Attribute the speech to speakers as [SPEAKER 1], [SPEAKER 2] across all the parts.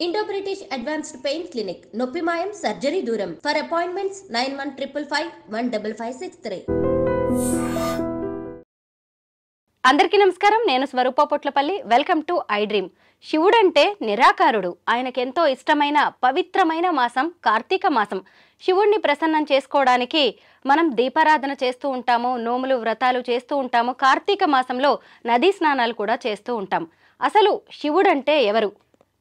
[SPEAKER 1] Indo British advanced pain clinic నొప్పి మాయం surgery దూరం ఫర్ అపాయింట్మెంట్స్ 9155515563.
[SPEAKER 2] అందరికీ నమస్కారం. నేను Swaroopa Potlapalli. Welcome to iDream. శివుడంటే నిరాకారుడు. ఆయనకెంతో ఇష్టమైన పవిత్రమైన మాసం కార్తీక మాసం. శివుడిని ప్రసన్నం చేసుకోవడానికి మనం దీపారాధన చేస్తూ ఉంటాము, నోములు వ్రతాలు చేస్తూ ఉంటాము. కార్తీక మాసంలో నదీ స్నానాలు కూడా చేస్తూ ఉంటాం. అసలు శివుడంటే ఎవరు?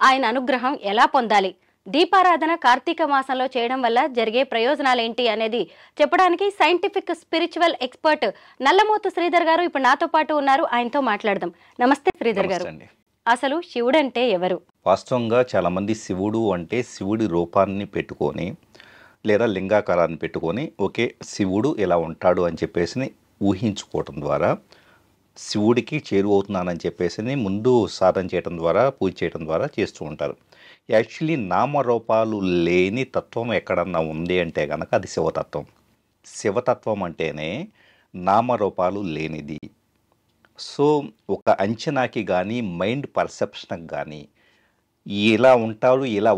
[SPEAKER 2] ఆయన అనుగ్రహం ఎలా పొందాలి? దీపారాధన కార్తీక మాసంలో చేయడం వల్ల జరిగే ప్రయోజనాలేంటి అనేది చెప్పడానికి scientific spiritual expert Nallamothu Sridhar గారు ఇప్పుడు నాతో పాటు ఉన్నారు. ఆయనతో మాట్లాడదాం. నమస్తే శ్రీధర్ గారు. అసలు శివుడంటే ఎవరు?
[SPEAKER 3] వాస్తవంగా చాలామంది శివుడు అంటే శివుడి రూపాన్ని పెట్టుకొని లేదా లింగాకారాన్ని పెట్టుకొని ఓకే శివుడు ఇలా ఉంటాడు అని చెప్పేసి ఊహించుకోవటం ద్వారా శివుడికి చేరువవుతున్నానని చెప్పేసి ముందు సాధన చేయడం ద్వారా పూజ చేయడం ద్వారా చేస్తూ ఉంటారు. యాక్చువల్లీ నామరూపాలు లేని తత్వం ఎక్కడన్నా ఉంది అంటే కనుక అది శివతత్వం. శివతత్వం అంటేనే నామరూపాలు లేనిది. సో ఒక అంచనాకి కానీ మైండ్ పర్సెప్షన్కి కానీ ఇలా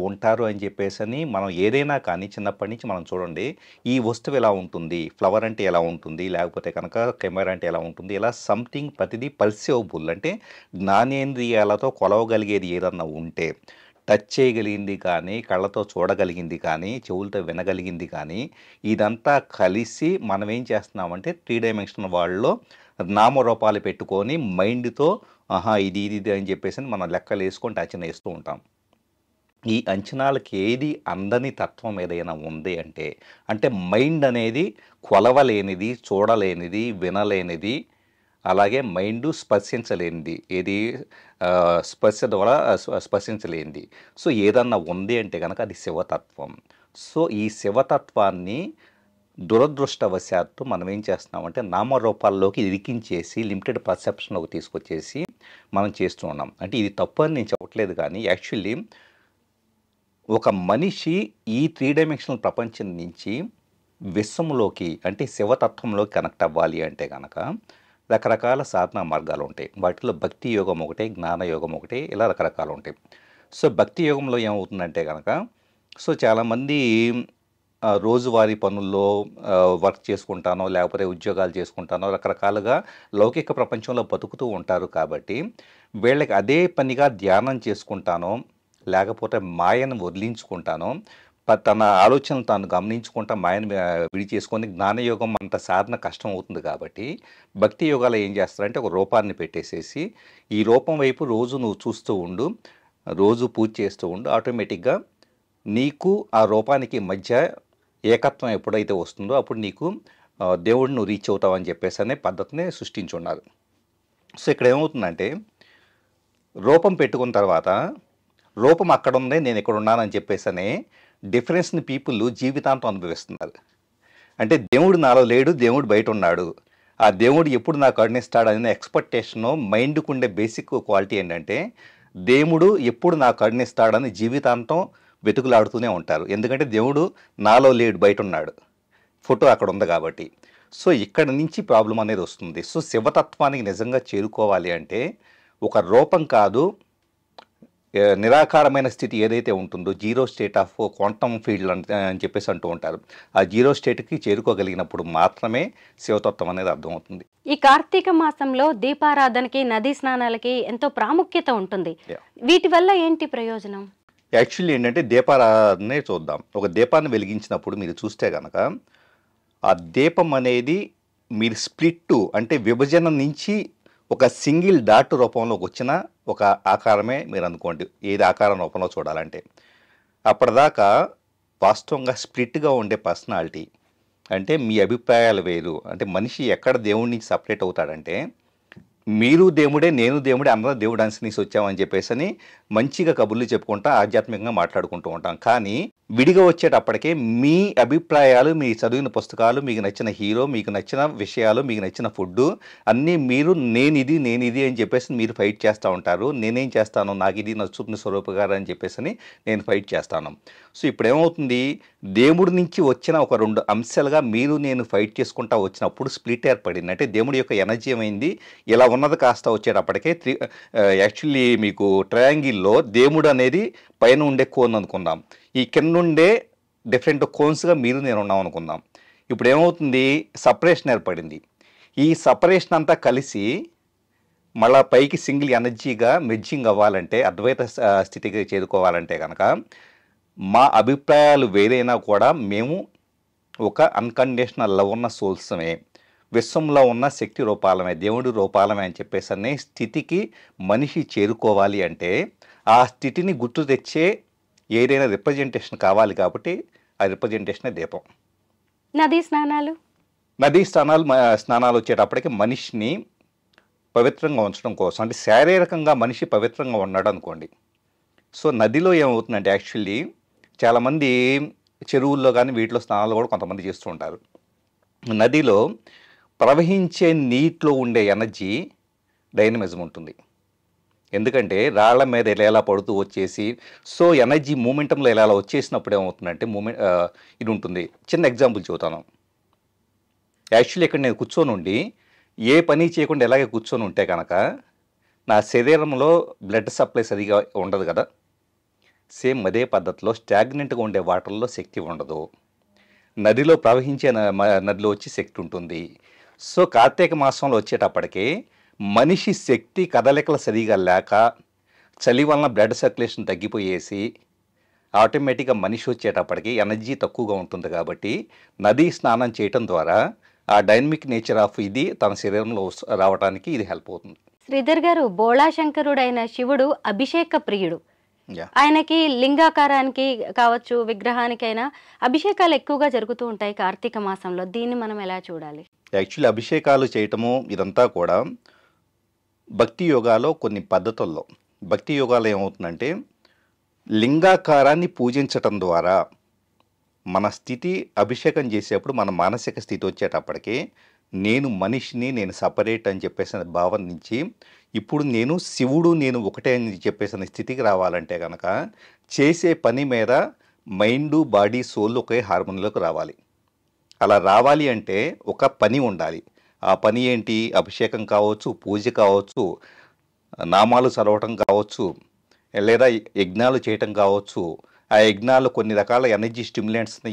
[SPEAKER 3] ఉంటారు అని చెప్పేసి మనం ఏదైనా కానీ చిన్నప్పటి నుంచి మనం చూడండి, ఈ వస్తువు ఎలా ఉంటుంది, ఫ్లవర్ అంటే ఎలా ఉంటుంది, లేకపోతే కనుక కెమెరా అంటే ఎలా ఉంటుంది, ఇలా సంథింగ్ ప్రతిదీ పర్సీవబుల్ అంటే జ్ఞానేంద్రియాలతో కొలవగలిగేది ఏదన్నా ఉంటే, టచ్ చేయగలిగింది కానీ, కళ్ళతో చూడగలిగింది కానీ, చెవులతో వినగలిగింది కానీ, ఇదంతా కలిసి మనం ఏం చేస్తున్నామంటే 3 డైమెన్షనల్ వరల్డ్లో నామరూపాలు పెట్టుకొని మైండ్తో ఇది అని చెప్పేసి మనం లెక్కలు వేసుకొని అంచనా వేస్తూ ఉంటాం. ఈ అంచనాలకి ఏది అందని తత్వం ఏదైనా ఉంది అంటే మైండ్ అనేది కొలవలేనిది, చూడలేనిది, వినలేనిది, అలాగే మైండ్ స్పర్శించలేనిది, ఏది స్పర్శ ద్వారా స్పర్శించలేనిది. సో ఏదన్నా ఉంది అంటే కనుక అది శివతత్వం. సో ఈ శివతత్వాన్ని దురదృష్టవశాత్తు మనం ఏం చేస్తున్నామంటే నామరూపాల్లోకి ఇరికించేసి లిమిటెడ్ పర్సెప్షన్లోకి తీసుకొచ్చేసి మనం చేస్తూ ఉన్నాం. అంటే ఇది తప్పు అని నేను చెప్పట్లేదు, కానీ యాక్చువల్లీ ఒక మనిషి ఈ 3 డైమెన్షనల్ ప్రపంచం నుంచి విశ్వంలోకి అంటే శివతత్వంలోకి కనెక్ట్ అవ్వాలి అంటే కనుక రకరకాల సాధనా మార్గాలు ఉంటాయి. వాటిలో భక్తి యోగం ఒకటే, జ్ఞాన యోగం ఒకటే, ఇలా రకరకాలు ఉంటాయి. సో భక్తి యోగంలో ఏమవుతుందంటే కనుక సో చాలామంది రోజువారీ పనుల్లో వర్క్ చేసుకుంటానో లేకపోతే ఉద్యోగాలు చేసుకుంటానో రకరకాలుగా లౌకిక ప్రపంచంలో బతుకుతూ ఉంటారు. కాబట్టి వీళ్ళకి అదే పనిగా ధ్యానం చేసుకుంటానో లేకపోతే మాయను వదిలించుకుంటానో తన ఆలోచనలు తాను గమనించుకుంటా మాయను విడిచేసుకొని జ్ఞానయోగం అంత సాధన కష్టం అవుతుంది. కాబట్టి భక్తి యోగాలు ఏం చేస్తారంటే ఒక రూపాన్ని పెట్టేసేసి ఈ రూపం వైపు రోజు నువ్వు చూస్తూ ఉండు, రోజు పూజ చేస్తూ ఉండు, ఆటోమేటిక్గా నీకు ఆ రూపానికి మధ్య ఏకత్వం ఎప్పుడైతే వస్తుందో అప్పుడు నీకు దేవుడిని నువ్వు రీచ్ అవుతావు అని చెప్పేసి అనే పద్ధతిని సృష్టించున్నారు. సో ఇక్కడ ఏమవుతుందంటే రూపం పెట్టుకున్న తర్వాత రూపం అక్కడ ఉంది, నేను ఇక్కడ ఉన్నానని చెప్పేసి డిఫరెన్స్ని పీపుల్ జీవితాంతం అనుభవిస్తున్నారు. అంటే దేవుడు నాలో లేడు, దేవుడు బయట ఉన్నాడు, ఆ దేవుడు ఎప్పుడు నాకు కరుణిస్తాడు అనే ఎక్స్పెక్టేషను మైండ్కు ఉండే బేసిక్ క్వాలిటీ ఏంటంటే దేవుడు ఎప్పుడు నాకు కరుణిస్తాడని జీవితాంతం వెతుకులాడుతూనే ఉంటారు. ఎందుకంటే దేవుడు నాలో లేడు, బయట ఉన్నాడు, ఫోటో అక్కడ ఉంది కాబట్టి. సో ఇక్కడ నుంచి ప్రాబ్లం అనేది వస్తుంది. సో శివతత్వానికి నిజంగా చేరుకోవాలి అంటే ఒక రూపం కాదు, నిరాకారమైన స్థితి ఏదైతే ఉంటుందో zero state of quantum field అని చెప్పేసి అంటూ ఉంటారు. ఆ జీరో స్టేట్కి చేరుకోగలిగినప్పుడు మాత్రమే శివతత్వం అనేది అర్థమవుతుంది.
[SPEAKER 2] ఈ కార్తీక మాసంలో దీపారాధనకి నదీ స్నానాలకి ఎంతో ప్రాముఖ్యత ఉంటుంది. వీటి వల్ల ఏంటి ప్రయోజనం?
[SPEAKER 3] యాక్చువల్లీ ఏంటంటే దీపారాధనే చూద్దాం. ఒక దీపాన్ని వెలిగించినప్పుడు మీరు చూస్తే కనుక ఆ దీపం అనేది మీరు స్ప్లిట్ అంటే విభజన నుంచి ఒక సింగిల్ డాట్ రూపంలోకి వచ్చిన ఒక ఆకారమే మీరు అనుకోండి, ఏది ఆకారం రూపంలో చూడాలంటే. అప్పటిదాకా వాస్తవంగా స్ప్లిట్గా ఉండే పర్సనాలిటీ అంటే మీ అభిప్రాయాలు వేరు. అంటే మనిషి ఎక్కడ దేవుడి నుంచి సపరేట్ అవుతాడంటే మీరు దేవుడే, నేను దేవుడే, అందరూ దేవుడు అనుసరించి వచ్చామని చెప్పేసి మంచిగా కబుర్లు చెప్పుకుంటా ఆధ్యాత్మికంగా మాట్లాడుకుంటూ ఉంటాం. కానీ విడిగా వచ్చేటప్పటికే మీ అభిప్రాయాలు, మీ చదివిన పుస్తకాలు, మీకు నచ్చిన హీరో, మీకు నచ్చిన విషయాలు, మీకు నచ్చిన ఫుడ్ అన్నీ మీరు నేను ఇది అని చెప్పేసి మీరు ఫైట్ చేస్తూ ఉంటారు. నేనేం చేస్తాను, నాకు ఇది నచ్చుతుంది స్వరూప గారు అని చెప్పేసి నేను ఫైట్ చేస్తాను. సో ఇప్పుడు ఏమవుతుంది, దేవుడి నుంచి వచ్చిన ఒక 2 అంశాలుగా మీరు నేను ఫైట్ చేసుకుంటా వచ్చినప్పుడు స్ప్లిట్ ఏర్పడింది. అంటే దేవుడి యొక్క ఎనర్జీ ఏమైంది, ఇలా ఉన్నది కాస్త వచ్చేటప్పటికే యాక్చువల్లీ మీకు ట్రయాంగిల్లో దేవుడు అనేది పైన ఉండే కోన్ అనుకుందాం, ఈ కింద ఉండే డిఫరెంట్ కోన్స్గా మీరు నేను ఉన్నాం అనుకుందాం. ఇప్పుడు ఏమవుతుంది, సపరేషన్ ఏర్పడింది. ఈ సపరేషన్ అంతా కలిసి మళ్ళా పైకి సింగిల్ ఎనర్జీగా మెర్జింగ్ అవ్వాలంటే, అద్వైత స్థితికి చేరుకోవాలంటే కనుక మా అభిప్రాయాలు వేరైనా కూడా మేము ఒక అన్కండిషనల్ లవ్ ఉన్న సోల్సమే, విశ్వంలో ఉన్న శక్తి రూపాలమే, దేవుడి రూపాలమే అని చెప్పేసి అనే స్థితికి మనిషి చేరుకోవాలి అంటే ఆ స్థితిని గుర్తు తెచ్చే ఏదైనా రిప్రజెంటేషన్ కావాలి. కాబట్టి ఆ రిప్రజెంటేషనే దీపం.
[SPEAKER 2] నదీ స్నానాలు
[SPEAKER 3] స్నానాలు వచ్చేటప్పటికి మనిషిని పవిత్రంగా ఉంచడం కోసం, అంటే శారీరకంగా మనిషి పవిత్రంగా ఉన్నాడు అనుకోండి. సో నదిలో ఏమవుతుందంటే యాక్చువల్లీ చాలామంది చెరువుల్లో కానీ వీటిలో స్నానాలు కూడా కొంతమంది చేస్తూ ఉంటారు. నదిలో ప్రవహించే నీటిలో ఉండే ఎనర్జీ డైనమిజం ఉంటుంది. ఎందుకంటే రాళ్ల మీద ఎలా పడుతూ వచ్చేసి, సో ఎనర్జీ మూమెంటంలో ఎలా వచ్చేసినప్పుడు ఏమవుతుందంటే ఇది ఉంటుంది. చిన్న ఎగ్జాంపుల్ చెబుతాను. యాక్చువల్లీ ఇక్కడ నేను కూర్చొని ఉండి ఏ పని చేయకుండా ఎలాగే కూర్చొని ఉంటే కనుక నా శరీరంలో బ్లడ్ సప్లై సరిగా ఉండదు కదా. సేమ్ అదే పద్ధతిలో స్టాగ్నెంట్గా ఉండే వాటర్లో శక్తి ఉండదు, నదిలో ప్రవహించే నదిలో వచ్చి శక్తి ఉంటుంది. సో కార్తీక మాసంలో వచ్చేటప్పటికి మనిషి శక్తి కదలికలు సరిగా లేక చలి వలన బ్లడ్ సర్క్యులేషన్ తగ్గిపోయేసి ఆటోమేటిక్గా మనిషి వచ్చేటప్పటికి ఎనర్జీ తక్కువగా ఉంటుంది. కాబట్టి నదీ స్నానం చేయటం ద్వారా ఆ డైనమిక్ నేచర్ ఆఫ్ ఇది తన శరీరంలో రావడానికి ఇది హెల్ప్ అవుతుంది.
[SPEAKER 2] శ్రీధర్ గారు, బోళాశంకరుడైన శివుడు అభిషేక ప్రియుడు. ఆయనకి లింగాకారానికి కావచ్చు, విగ్రహానికైనా అభిషేకాలు ఎక్కువగా జరుగుతూ ఉంటాయి కార్తీక మాసంలో. దీన్ని మనం ఎలా చూడాలి?
[SPEAKER 3] యాక్చువల్లీ అభిషేకాలు చేయటము ఇదంతా కూడా భక్తి యోగాలో కొన్ని పద్ధతుల్లో, భక్తి యోగాలో ఏమవుతుందంటే లింగాకారాన్ని పూజించటం ద్వారా మన స్థితి అభిషేకం చేసేప్పుడు మన మానసిక స్థితి వచ్చేటప్పటికి నేను మనిషిని, నేను సపరేట్ అని చెప్పేసిన భావన నుంచి ఇప్పుడు నేను శివుడు నేను ఒకటే అని చెప్పేసిన స్థితికి రావాలంటే కనుక చేసే పని మీద మైండు బాడీ సోల్ ఒకే హార్మోన్లోకి రావాలి. అలా రావాలి అంటే ఒక పని ఉండాలి. ఆ పని ఏంటి? అభిషేకం కావచ్చు, పూజ కావచ్చు, నామాలు చదవటం కావచ్చు, లేదా యజ్ఞాలు చేయటం కావచ్చు. ఆ యజ్ఞాలు కొన్ని రకాల ఎనర్జీ స్టిమ్యులెంట్స్ని,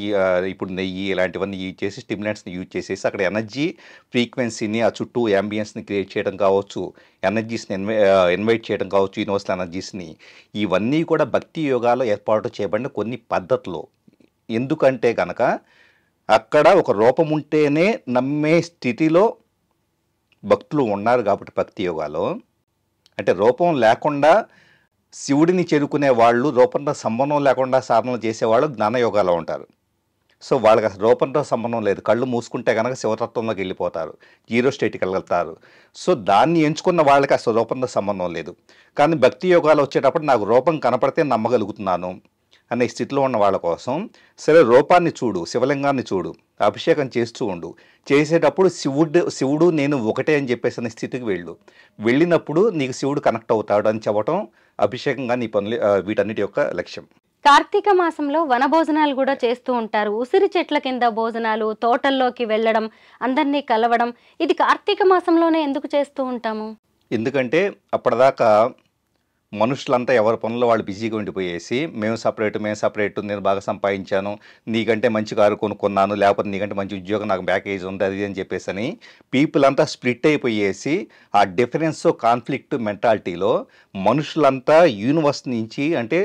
[SPEAKER 3] ఇప్పుడు నెయ్యి ఇలాంటివన్నీ యూజ్ చేసి స్టిమ్యులెంట్స్ని యూజ్ చేసేసి అక్కడ ఎనర్జీ ఫ్రీక్వెన్సీని, ఆ చుట్టూ యాంబియన్స్ని క్రియేట్ చేయడం కావచ్చు, ఎనర్జీస్ని ఇన్వైట్ చేయడం కావచ్చు, యూనివర్సల్ ఎనర్జీస్ని. ఇవన్నీ కూడా భక్తి యోగాలో ఏర్పాటు చేయబడిన కొన్ని పద్ధతులు. ఎందుకంటే కనుక అక్కడ ఒక రూపం ఉంటేనే నమ్మే స్థితిలో భక్తులు ఉన్నారు. కాబట్టి భక్తి యోగాలో అంటే రూపం లేకుండా శివుడిని చేరుకునే వాళ్ళు, రూపంతో సంబంధం లేకుండా సాధనలు చేసేవాళ్ళు జ్ఞానయోగాలో ఉంటారు. సో వాళ్ళకి అసలు రూపంతో సంబంధం లేదు, కళ్ళు మూసుకుంటే కనుక శివతత్వంలోకి వెళ్ళిపోతారు, జీరో స్టేట్కి వెళ్తారు. సో దాన్ని ఎంచుకున్న వాళ్ళకి అసలు రూపంతో సంబంధం లేదు. కానీ భక్తి యోగాలు వచ్చేటప్పుడు నాకు రూపం కనపడితే నమ్మగలుగుతున్నాను అనే స్థితిలో ఉన్న వాళ్ళ కోసం, సరే రూపాన్ని చూడు, శివలింగాన్ని చూడు, అభిషేకం చేస్తూ ఉండు, చేసేటప్పుడు శివుడు నేను ఒకటే అని చెప్పేసి అనే స్థితికి వెళ్ళినప్పుడు నీకు శివుడు కనెక్ట్ అవుతాడు అని చెప్పడం అభిషేకంగా నీ పనులు వీటన్నిటి యొక్క లక్ష్యం.
[SPEAKER 2] కార్తీక మాసంలో వనభోజనాలు కూడా చేస్తూ ఉంటారు. ఉసిరి చెట్ల కింద భోజనాలు, తోటల్లోకి వెళ్ళడం, అందరినీ కలవడం, ఇది కార్తీక మాసంలోనే ఎందుకు చేస్తూ ఉంటాము?
[SPEAKER 3] ఎందుకంటే అప్పటిదాకా మనుషులంతా ఎవరి పనుల్లో వాళ్ళు బిజీగా ఉండిపోయేసి మేము సపరేట్, నేను బాగా సంపాదించాను, నీకంటే మంచి కారు కొనుక్కున్నాను, లేకపోతే నీకంటే మంచి ఉద్యోగం నాకు ప్యాకేజ్ ఉంది అది అని చెప్పేసి అని పీపుల్ అంతా స్ప్లిట్ అయిపోయేసి ఆ డిఫరెన్స్ కాన్ఫ్లిక్ట్ మెంటాలిటీలో మనుషులంతా యూనివర్స్ నుంచి, అంటే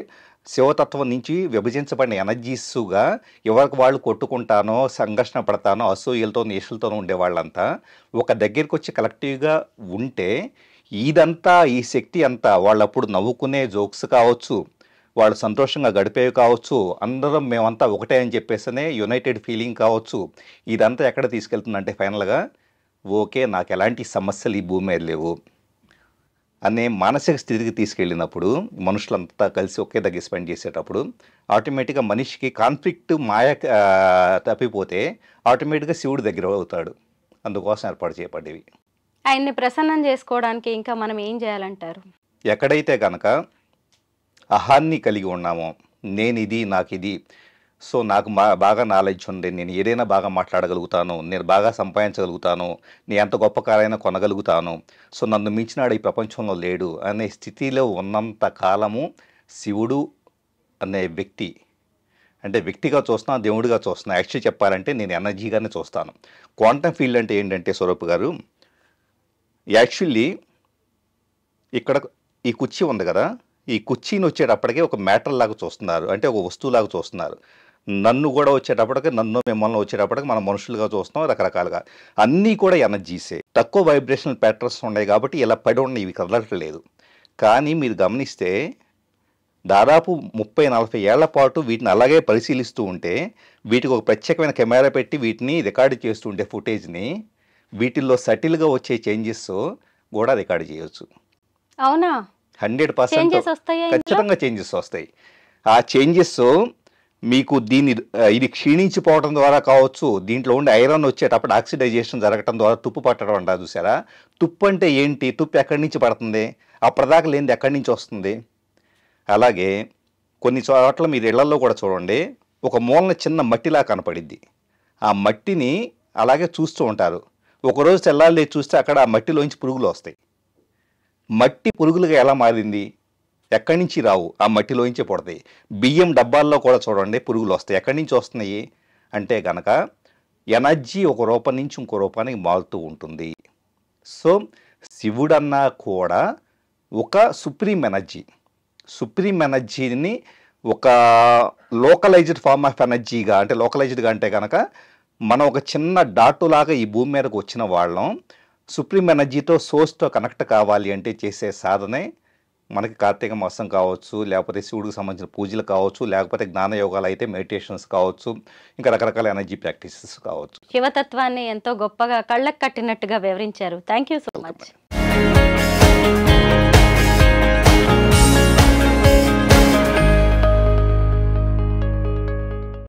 [SPEAKER 3] శివతత్వం నుంచి విభజించబడిన ఎనర్జీస్గా ఎవరికి వాళ్ళు కొట్టుకుంటానో, సంఘర్షణ పడతానో, అసూయలతో ఈషలతో ఉండేవాళ్ళంతా ఒక దగ్గరికి వచ్చి కలెక్టివ్గా ఉంటే ఇదంతా, ఈ శక్తి అంతా వాళ్ళప్పుడు నవ్వుకునే జోక్స్ కావచ్చు, వాళ్ళు సంతోషంగా గడిపేవి కావచ్చు, అందరం మేమంతా ఒకటే అని చెప్పేసనే యునైటెడ్ ఫీలింగ్ కావచ్చు, ఇదంతా ఎక్కడ తీసుకెళ్తుందంటే ఫైనల్గా ఓకే నాకు ఎలాంటి సమస్యలు ఈ భూమి మీద లేవు అనే మానసిక స్థితికి తీసుకెళ్ళినప్పుడు, మనుషులంతా కలిసి ఒకే దగ్గర స్పెండ్ చేసేటప్పుడు ఆటోమేటిక్గా మనిషికి కాన్ఫ్లిక్ట్ మాయ తప్పిపోతే ఆటోమేటిక్గా శివుడు దగ్గర అవుతాడు. అందుకోసం ఏర్పాటు చేయబడ్డవి.
[SPEAKER 2] ఆయన్ని ప్రసన్నం చేసుకోవడానికి ఇంకా మనం ఏం చేయాలంటారు?
[SPEAKER 3] ఎక్కడైతే కనుక అహాన్ని కలిగి ఉన్నామో, నేను ఇది నాకు ఇది, సో నాకు బాగా నాలెడ్జ్ ఉంది, నేను ఏదైనా బాగా మాట్లాడగలుగుతాను, నేను బాగా సంపాదించగలుగుతాను, నేను ఎంత గొప్ప కారైనా కొనగలుగుతాను, సో నన్ను మించినాడు ఈ ప్రపంచంలో లేడు అనే స్థితిలో ఉన్నంత కాలము శివుడు అనే వ్యక్తి, అంటే వ్యక్తిగా చూస్తున్నా, దేవుడిగా చూస్తున్నా, యాక్చువల్లీ చెప్పాలంటే నేను ఎనర్జీగానే చూస్తాను. క్వాంటమ్ ఫీల్డ్ అంటే ఏంటంటే స్వరూప్ గారు, యాక్చువల్లీ ఇక్కడ ఈ కుర్చీ ఉంది కదా, ఈ కుర్చీని వచ్చేటప్పటికే ఒక మ్యాటర్ లాగా చూస్తున్నారు, అంటే ఒక వస్తువులాగా చూస్తున్నారు. నన్ను కూడా వచ్చేటప్పటికి, నన్ను మిమ్మల్ని వచ్చేటప్పటికి మనం మనుషులుగా చూస్తున్నాం రకరకాలుగా. అన్నీ కూడా ఎనర్జీసే, తక్కువ వైబ్రేషనల్ ప్యాటర్న్స్ ఉన్నాయి కాబట్టి ఇలా పడి ఉన్నాయి, ఇవి కదలట్లేదు. కానీ మీరు గమనిస్తే దాదాపు 30-40 ఏళ్ల పాటు వీటిని అలాగే పరిశీలిస్తూ ఉంటే, వీటికి ఒక ప్రత్యేకమైన కెమెరా పెట్టి వీటిని రికార్డు చేస్తూ ఉంటే ఫుటేజ్ని, వీటిల్లో సటిల్గా వచ్చే చేంజెస్ కూడా రికార్డు చేయొచ్చు.
[SPEAKER 2] అవునా?
[SPEAKER 3] 100% ఖచ్చితంగా చేంజెస్ వస్తాయి. ఆ చేంజెస్ మీకు ఇది క్షీణించిపోవడం ద్వారా కావచ్చు, దీంట్లో ఉండే ఐరన్ వచ్చేటప్పుడు ఆక్సిడైజేషన్ జరగడం ద్వారా తుప్పు పట్టడం అంటారు చూసారా. తుప్పు అంటే ఏంటి? తుప్పు ఎక్కడి నుంచి పడుతుంది? అప్పటిదాకా లేనిది ఎక్కడి నుంచి వస్తుంది? అలాగే కొన్ని చోట్ల మీరు ఇళ్లలో కూడా చూడండి, ఒక మూలన చిన్న మట్టిలా కనపడిద్ది. ఆ మట్టిని అలాగే చూస్తూ ఉంటారు. ఒకరోజు తెల్లారి చూస్తే అక్కడ ఆ మట్టిలోంచి పురుగులు వస్తాయి. మట్టి పురుగులుగా ఎలా మారింది? ఎక్కడి నుంచి రావు, ఆ మట్టిలోంచే పుడతాయి. బియ్యం డబ్బాల్లో కూడా చూడండి పురుగులు వస్తాయి. ఎక్కడి నుంచి వస్తున్నాయి అంటే కనుక ఎనర్జీ ఒక రూపం నుంచి ఇంకో రూపానికి మారుతూ ఉంటుంది. సో శివుడన్నా కూడా ఒక సుప్రీం ఎనర్జీ. సుప్రీం ఎనర్జీని ఒక లోకలైజ్డ్ ఫార్మ్ ఆఫ్ ఎనర్జీగా, అంటే లోకలైజ్డ్గా అంటే కనుక మనం ఒక చిన్న డాటు లాగా ఈ భూమి మీదకి వచ్చిన వాళ్ళం. సుప్రీం ఎనర్జీతో సోర్స్తో కనెక్ట్ కావాలి అంటే చేసే సాధనే మనకి కార్తీక మాసం కావచ్చు, లేకపోతే శివుడికి సంబంధించిన పూజలు కావచ్చు, లేకపోతే జ్ఞానయోగాలు అయితే మెడిటేషన్స్ కావచ్చు, ఇంకా రకరకాల ఎనర్జీ ప్రాక్టీసెస్ కావచ్చు.
[SPEAKER 2] శివతత్వాన్ని ఎంతో గొప్పగా కళ్ళకు కట్టినట్టుగా వివరించారు. Thank you so much.